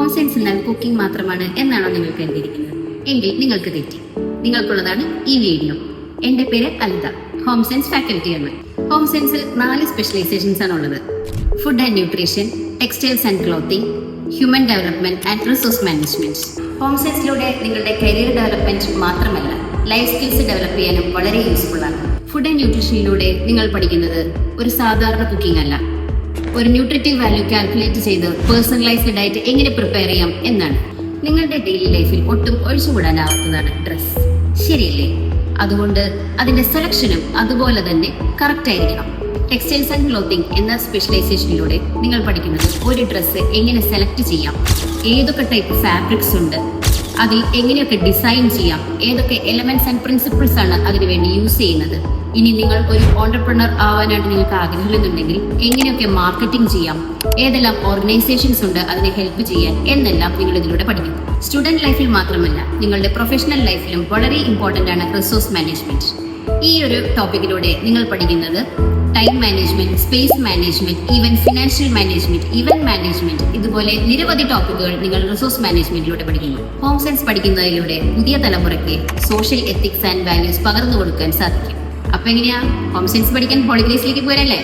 Home science എന്നാൽ cooking മാത്രമാണ് എന്നാണോ നിങ്ങൾ കരുതിയിരിക്കുന്നത്? എങ്കിൽ നിങ്ങൾക്ക് തെറ്റി. നിങ്ങൾക്കുള്ളതാണ് ഈ വീഡിയോ. എന്റെ പേര് അൽദ, ഹോം സയൻസ് ഫാക്കൽറ്റിയാണ്. ഹോം സയൻസിൽ 4 സ്പെഷ്യലൈസേഷൻസ് ആണ് ഉള്ളത്: food and nutrition, textiles and clothing, human development and resource management. Home സയൻസിലൂടെ നിങ്ങളുടെ കരിയർ ഡെവലപ്മെന്റ് മാത്രമല്ല, ലൈഫ് സ്കിൽസ് ഡെവലപ്പ് ചെയ്യാനും വളരെ യൂസ്ഫുൾ ആണ്. ഫുഡ് ആൻഡ് ന്യൂട്രീഷനിലൂടെ നിങ്ങൾ പഠിക്കുന്നത് ഒരു സാധാരണ കുക്കിംഗ് അല്ല, ഒരു ന്യൂട്രിറ്റീവ് വാല്യൂ കാൽക്കുലേറ്റ് ചെയ്ത് പേഴ്സണലൈസ്ഡ് ഡയറ്റ് എങ്ങനെ പ്രിപ്പയർ ചെയ്യാം എന്നാണ്. നിങ്ങളുടെ ഡെയിലി ലൈഫിൽ ഒട്ടും ഒഴിച്ചുകൂടാനാവാത്തതാണ് ഡ്രസ്, ശരിയല്ലേ? അതുകൊണ്ട് അതിന്റെ സെലക്ഷനും അതുപോലെ തന്നെ കറക്റ്റ് ആയിരിക്കണം. ടെക്സ്റ്റൈൽസ് ആൻഡ് ക്ലോത്തിങ് എന്ന സ്പെഷ്യലൈസേഷനിലൂടെ നിങ്ങൾ പഠിക്കുന്നത് ഒരു ഡ്രസ്സ് എങ്ങനെ സെലക്ട് ചെയ്യാം, ഏതൊക്കെ ടൈപ്പ് ഫാബ്രിക്സ് ഉണ്ട്, അതിൽ എങ്ങനെയൊക്കെ ഡിസൈൻ ചെയ്യാം, ഏതൊക്കെ എലമെന്റ്സ് ആൻഡ് പ്രിൻസിപ്പിൾസ് ആണ് അതിനുവേണ്ടി യൂസ് ചെയ്യുന്നത്. ഇനി നിങ്ങൾ ഒരു ഓണ്ടർപ്രണർ ആവാനായിട്ട് നിങ്ങൾക്ക് ആഗ്രഹമുണ്ടെന്നുണ്ടെങ്കിൽ എങ്ങനെയൊക്കെ മാർക്കറ്റിംഗ് ചെയ്യാം, ഏതെല്ലാം ഓർഗനൈസേഷൻസ് ഉണ്ട് അതിനെ ഹെൽപ്പ് ചെയ്യാൻ എന്നെല്ലാം നിങ്ങൾ ഇതിലൂടെ പഠിക്കും. സ്റ്റുഡന്റ് ലൈഫിൽ മാത്രമല്ല, നിങ്ങളുടെ പ്രൊഫഷണൽ ലൈഫിലും വളരെ ഇമ്പോർട്ടന്റ് ആണ് റിസോഴ്സ് മാനേജ്മെന്റ്. ഈ ഒരു ടോപ്പിക്കിലൂടെ നിങ്ങൾ പഠിക്കുന്നത് time management, space management, even financial management, event management, ഇതുപോലെ നിരവധി ടോപ്പിക്കുകൾ നിങ്ങൾ റിസോഴ്സ് മാനേജ്മെന്റിലൂടെ പഠിക്കുന്നു. ഹോം സയൻസ് പഠിക്കുന്നതിലൂടെ പുതിയ തലമുറയ്ക്ക് സോഷ്യൽ എത്തിക്സ് ആൻഡ് വാല്യൂസ് പകർന്നു കൊടുക്കാൻ സാധിക്കും. അപ്പൊ എങ്ങനെയാ ഹോം സയൻസ് പഠിക്കാൻ പോളിഗ്രേസിലേക്ക് പോരല്ലേ?